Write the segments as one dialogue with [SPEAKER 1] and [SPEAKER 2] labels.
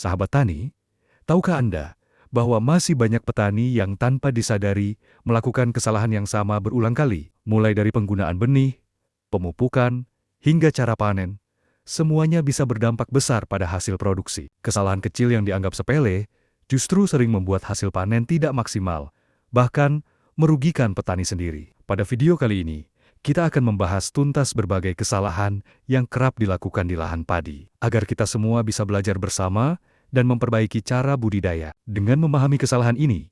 [SPEAKER 1] Sahabat tani, tahukah Anda bahwa masih banyak petani yang tanpa disadari melakukan kesalahan yang sama berulang kali, mulai dari penggunaan benih, pemupukan, hingga cara panen? Semuanya bisa berdampak besar pada hasil produksi. Kesalahan kecil yang dianggap sepele justru sering membuat hasil panen tidak maksimal, bahkan merugikan petani sendiri. Pada video kali ini, kita akan membahas tuntas berbagai kesalahan yang kerap dilakukan di lahan padi, agar kita semua bisa belajar bersama dan memperbaiki cara budidaya. Dengan memahami kesalahan ini,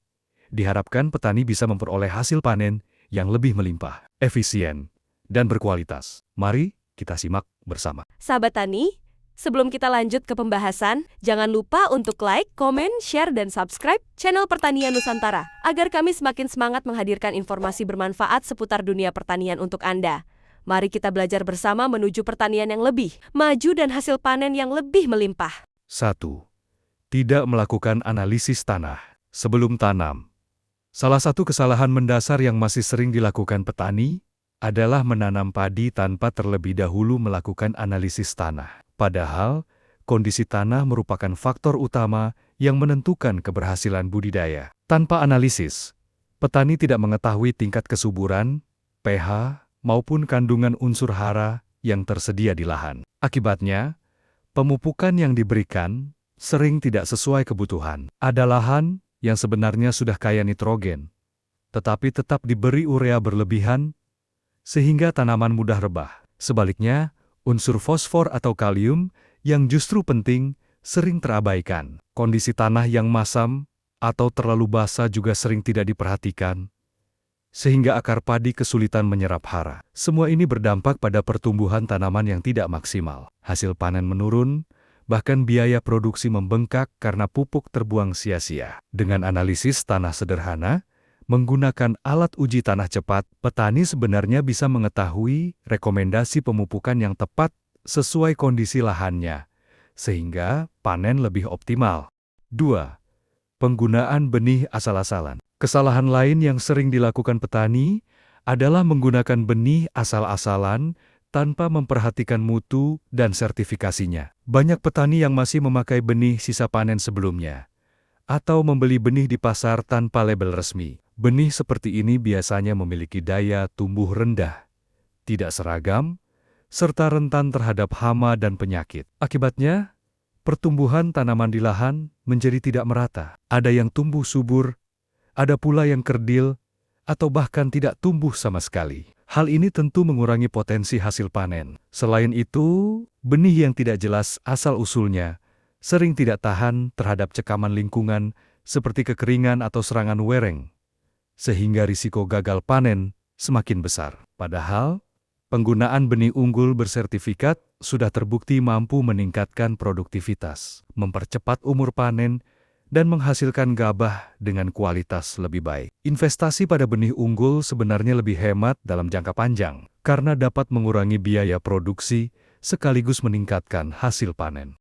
[SPEAKER 1] diharapkan petani bisa memperoleh hasil panen yang lebih melimpah, efisien, dan berkualitas. Mari kita simak bersama.
[SPEAKER 2] Sahabat tani, sebelum kita lanjut ke pembahasan, jangan lupa untuk like, komen, share, dan subscribe channel Pertanian Nusantara, agar kami semakin semangat menghadirkan informasi bermanfaat seputar dunia pertanian untuk Anda. Mari kita belajar bersama menuju pertanian yang lebih maju dan hasil panen yang lebih melimpah.
[SPEAKER 1] 1. Tidak melakukan analisis tanah sebelum tanam. Salah satu kesalahan mendasar yang masih sering dilakukan petani adalah menanam padi tanpa terlebih dahulu melakukan analisis tanah. Padahal, kondisi tanah merupakan faktor utama yang menentukan keberhasilan budidaya. Tanpa analisis, petani tidak mengetahui tingkat kesuburan, pH, maupun kandungan unsur hara yang tersedia di lahan. Akibatnya, pemupukan yang diberikan sering tidak sesuai kebutuhan. Ada lahan yang sebenarnya sudah kaya nitrogen, tetapi tetap diberi urea berlebihan, sehingga tanaman mudah rebah. Sebaliknya, unsur fosfor atau kalium yang justru penting sering terabaikan. Kondisi tanah yang masam atau terlalu basah juga sering tidak diperhatikan, sehingga akar padi kesulitan menyerap hara. Semua ini berdampak pada pertumbuhan tanaman yang tidak maksimal. Hasil panen menurun, bahkan biaya produksi membengkak karena pupuk terbuang sia-sia. Dengan analisis tanah sederhana, menggunakan alat uji tanah cepat, petani sebenarnya bisa mengetahui rekomendasi pemupukan yang tepat sesuai kondisi lahannya, sehingga panen lebih optimal. 2. Penggunaan benih asal-asalan. Kesalahan lain yang sering dilakukan petani adalah menggunakan benih asal-asalan tanpa memperhatikan mutu dan sertifikasinya. Banyak petani yang masih memakai benih sisa panen sebelumnya, atau membeli benih di pasar tanpa label resmi. Benih seperti ini biasanya memiliki daya tumbuh rendah, tidak seragam, serta rentan terhadap hama dan penyakit. Akibatnya, pertumbuhan tanaman di lahan menjadi tidak merata. Ada yang tumbuh subur, ada pula yang kerdil, atau bahkan tidak tumbuh sama sekali. Hal ini tentu mengurangi potensi hasil panen. Selain itu, benih yang tidak jelas asal-usulnya sering tidak tahan terhadap cekaman lingkungan seperti kekeringan atau serangan wereng, sehingga risiko gagal panen semakin besar. Padahal, penggunaan benih unggul bersertifikat sudah terbukti mampu meningkatkan produktivitas, mempercepat umur panen, dan menghasilkan gabah dengan kualitas lebih baik. Investasi pada benih unggul sebenarnya lebih hemat dalam jangka panjang, karena dapat mengurangi biaya produksi sekaligus meningkatkan hasil panen.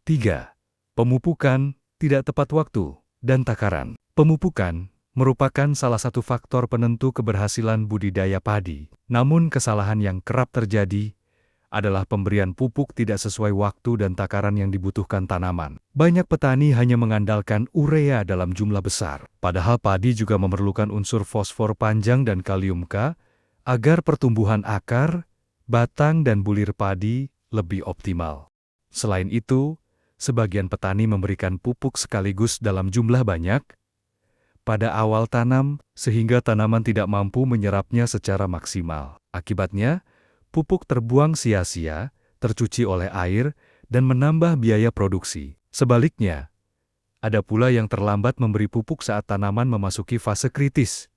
[SPEAKER 1] 3. Pemupukan tidak tepat waktu dan takaran. Pemupukan merupakan salah satu faktor penentu keberhasilan budidaya padi. Namun kesalahan yang kerap terjadi adalah pemberian pupuk tidak sesuai waktu dan takaran yang dibutuhkan tanaman. Banyak petani hanya mengandalkan urea dalam jumlah besar, padahal padi juga memerlukan unsur fosfor panjang dan kalium K agar pertumbuhan akar, batang dan bulir padi lebih optimal. Selain itu, sebagian petani memberikan pupuk sekaligus dalam jumlah banyak pada awal tanam, sehingga tanaman tidak mampu menyerapnya secara maksimal. Akibatnya, pupuk terbuang sia-sia, tercuci oleh air, dan menambah biaya produksi. Sebaliknya, ada pula yang terlambat memberi pupuk saat tanaman memasuki fase kritis,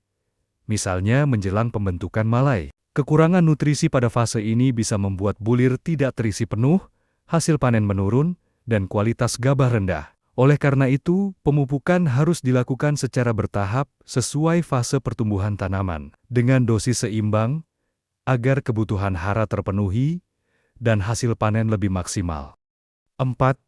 [SPEAKER 1] misalnya menjelang pembentukan malai. Kekurangan nutrisi pada fase ini bisa membuat bulir tidak terisi penuh, hasil panen menurun, dan kualitas gabah rendah. Oleh karena itu, pemupukan harus dilakukan secara bertahap sesuai fase pertumbuhan tanaman, dengan dosis seimbang, agar kebutuhan hara terpenuhi, dan hasil panen lebih maksimal. 4.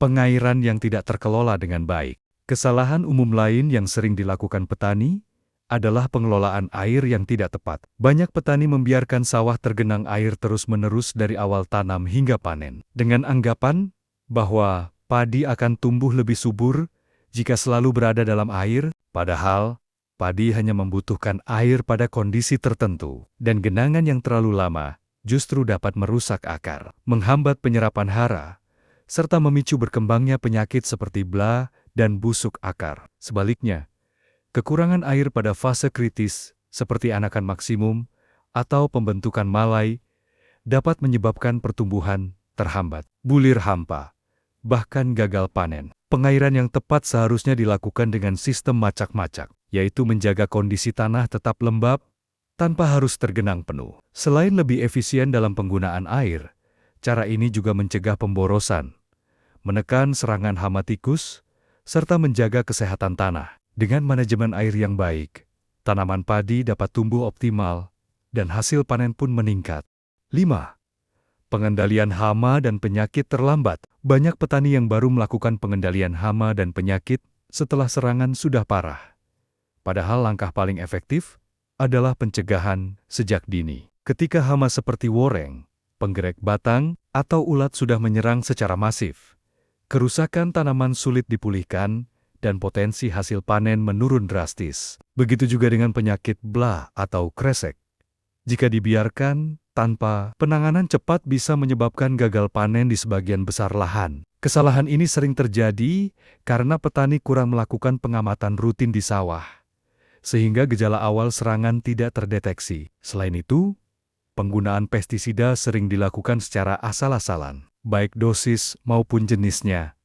[SPEAKER 1] Pengairan yang tidak terkelola dengan baik. Kesalahan umum lain yang sering dilakukan petani adalah pengelolaan air yang tidak tepat. Banyak petani membiarkan sawah tergenang air terus-menerus dari awal tanam hingga panen, dengan anggapan bahwa padi akan tumbuh lebih subur jika selalu berada dalam air, padahal padi hanya membutuhkan air pada kondisi tertentu, dan genangan yang terlalu lama justru dapat merusak akar, menghambat penyerapan hara, serta memicu berkembangnya penyakit seperti blah dan busuk akar. Sebaliknya, kekurangan air pada fase kritis, seperti anakan maksimum atau pembentukan malai, dapat menyebabkan pertumbuhan terhambat, bulir hampa, bahkan gagal panen. Pengairan yang tepat seharusnya dilakukan dengan sistem macak-macak, yaitu menjaga kondisi tanah tetap lembab tanpa harus tergenang penuh. Selain lebih efisien dalam penggunaan air, cara ini juga mencegah pemborosan, menekan serangan hama tikus, serta menjaga kesehatan tanah. Dengan manajemen air yang baik, tanaman padi dapat tumbuh optimal dan hasil panen pun meningkat. 5. Pengendalian hama dan penyakit terlambat. Banyak petani yang baru melakukan pengendalian hama dan penyakit setelah serangan sudah parah. Padahal langkah paling efektif adalah pencegahan sejak dini. Ketika hama seperti woreng, penggerek batang, atau ulat sudah menyerang secara masif, kerusakan tanaman sulit dipulihkan dan potensi hasil panen menurun drastis. Begitu juga dengan penyakit blah atau kresek. Jika dibiarkan tanpa penanganan cepat bisa menyebabkan gagal panen di sebagian besar lahan. Kesalahan ini sering terjadi karena petani kurang melakukan pengamatan rutin di sawah, sehingga gejala awal serangan tidak terdeteksi. Selain itu, penggunaan pestisida sering dilakukan secara asal-asalan, baik dosis maupun jenisnya,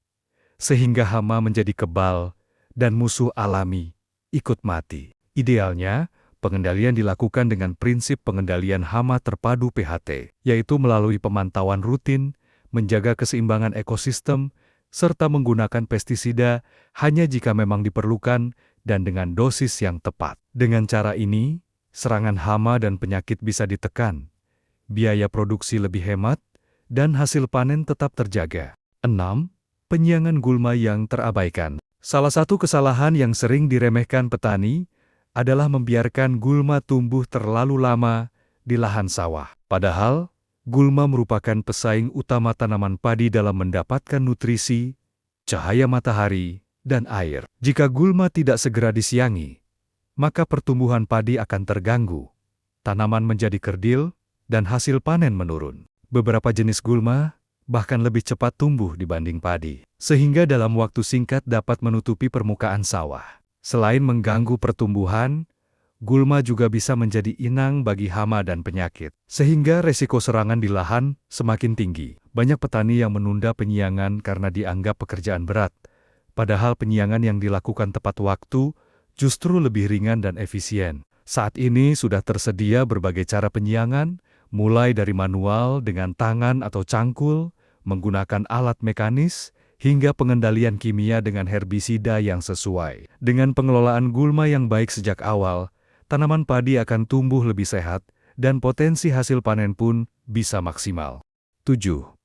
[SPEAKER 1] sehingga hama menjadi kebal dan musuh alami ikut mati. Idealnya, pengendalian dilakukan dengan prinsip pengendalian hama terpadu PHT, yaitu melalui pemantauan rutin, menjaga keseimbangan ekosistem, serta menggunakan pestisida hanya jika memang diperlukan dan dengan dosis yang tepat. Dengan cara ini, serangan hama dan penyakit bisa ditekan, biaya produksi lebih hemat, dan hasil panen tetap terjaga. 6. Penyiangan gulma yang terabaikan. Salah satu kesalahan yang sering diremehkan petani adalah membiarkan gulma tumbuh terlalu lama di lahan sawah. Padahal, gulma merupakan pesaing utama tanaman padi dalam mendapatkan nutrisi, cahaya matahari, dan air. Jika gulma tidak segera disiangi, maka pertumbuhan padi akan terganggu, tanaman menjadi kerdil, dan hasil panen menurun. Beberapa jenis gulma bahkan lebih cepat tumbuh dibanding padi, sehingga dalam waktu singkat dapat menutupi permukaan sawah. Selain mengganggu pertumbuhan, gulma juga bisa menjadi inang bagi hama dan penyakit, sehingga resiko serangan di lahan semakin tinggi. Banyak petani yang menunda penyiangan karena dianggap pekerjaan berat, padahal penyiangan yang dilakukan tepat waktu justru lebih ringan dan efisien. Saat ini sudah tersedia berbagai cara penyiangan, mulai dari manual dengan tangan atau cangkul, menggunakan alat mekanis, hingga pengendalian kimia dengan herbisida yang sesuai. Dengan pengelolaan gulma yang baik sejak awal, tanaman padi akan tumbuh lebih sehat dan potensi hasil panen pun bisa maksimal. 7.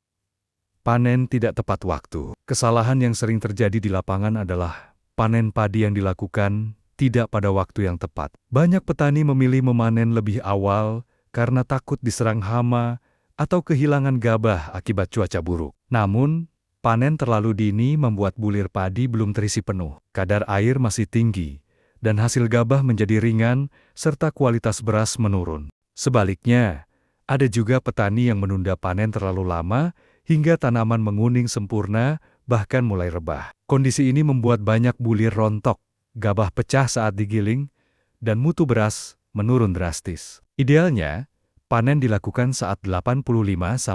[SPEAKER 1] Panen tidak tepat waktu. Kesalahan yang sering terjadi di lapangan adalah panen padi yang dilakukan tidak pada waktu yang tepat. Banyak petani memilih memanen lebih awal karena takut diserang hama atau kehilangan gabah akibat cuaca buruk. Namun, panen terlalu dini membuat bulir padi belum terisi penuh, kadar air masih tinggi, dan hasil gabah menjadi ringan, serta kualitas beras menurun. Sebaliknya, ada juga petani yang menunda panen terlalu lama, hingga tanaman menguning sempurna, bahkan mulai rebah. Kondisi ini membuat banyak bulir rontok, gabah pecah saat digiling, dan mutu beras menurun drastis. Idealnya, panen dilakukan saat 85–90%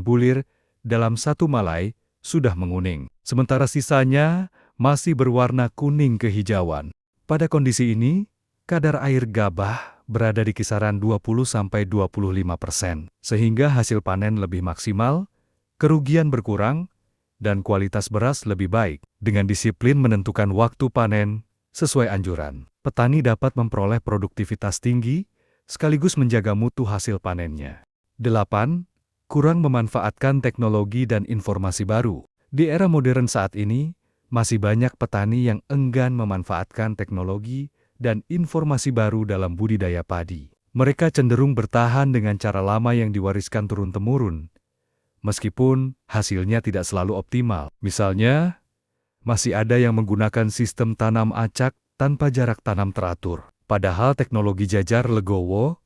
[SPEAKER 1] bulir dalam satu malai sudah menguning, sementara sisanya masih berwarna kuning kehijauan. Pada kondisi ini, kadar air gabah berada di kisaran 20–25%, sehingga hasil panen lebih maksimal, kerugian berkurang, dan kualitas beras lebih baik. Dengan disiplin menentukan waktu panen sesuai anjuran, petani dapat memperoleh produktivitas tinggi, sekaligus menjaga mutu hasil panennya. 8. Kurang memanfaatkan teknologi dan informasi baru. Di era modern saat ini, masih banyak petani yang enggan memanfaatkan teknologi dan informasi baru dalam budidaya padi. Mereka cenderung bertahan dengan cara lama yang diwariskan turun-temurun, meskipun hasilnya tidak selalu optimal. Misalnya, masih ada yang menggunakan sistem tanam acak tanpa jarak tanam teratur. Padahal teknologi jajar legowo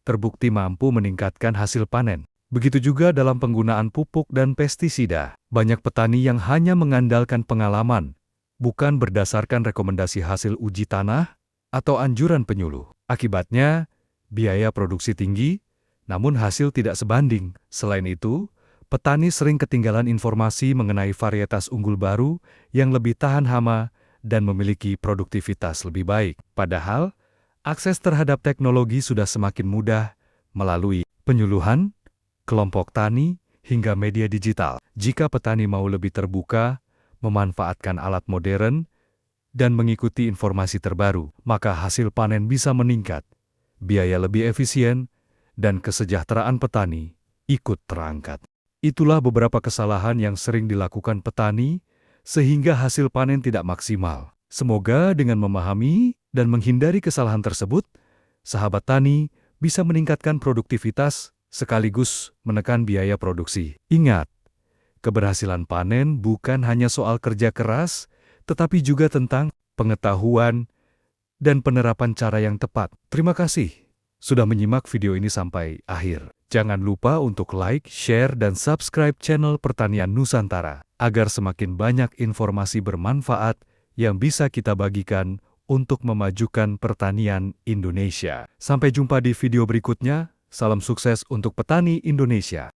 [SPEAKER 1] terbukti mampu meningkatkan hasil panen. Begitu juga dalam penggunaan pupuk dan pestisida. Banyak petani yang hanya mengandalkan pengalaman, bukan berdasarkan rekomendasi hasil uji tanah atau anjuran penyuluh. Akibatnya, biaya produksi tinggi, namun hasil tidak sebanding. Selain itu, petani sering ketinggalan informasi mengenai varietas unggul baru yang lebih tahan hama dan memiliki produktivitas lebih baik. Padahal, akses terhadap teknologi sudah semakin mudah melalui penyuluhan, kelompok tani, hingga media digital. Jika petani mau lebih terbuka, memanfaatkan alat modern, dan mengikuti informasi terbaru, maka hasil panen bisa meningkat, biaya lebih efisien, dan kesejahteraan petani ikut terangkat. Itulah beberapa kesalahan yang sering dilakukan petani, sehingga hasil panen tidak maksimal. Semoga dengan memahami dan menghindari kesalahan tersebut, sahabat tani bisa meningkatkan produktivitas sekaligus menekan biaya produksi. Ingat, keberhasilan panen bukan hanya soal kerja keras, tetapi juga tentang pengetahuan dan penerapan cara yang tepat. Terima kasih sudah menyimak video ini sampai akhir. Jangan lupa untuk like, share, dan subscribe channel Pertanian Nusantara, agar semakin banyak informasi bermanfaat yang bisa kita bagikan untuk memajukan pertanian Indonesia. Sampai jumpa di video berikutnya. Salam sukses untuk petani Indonesia.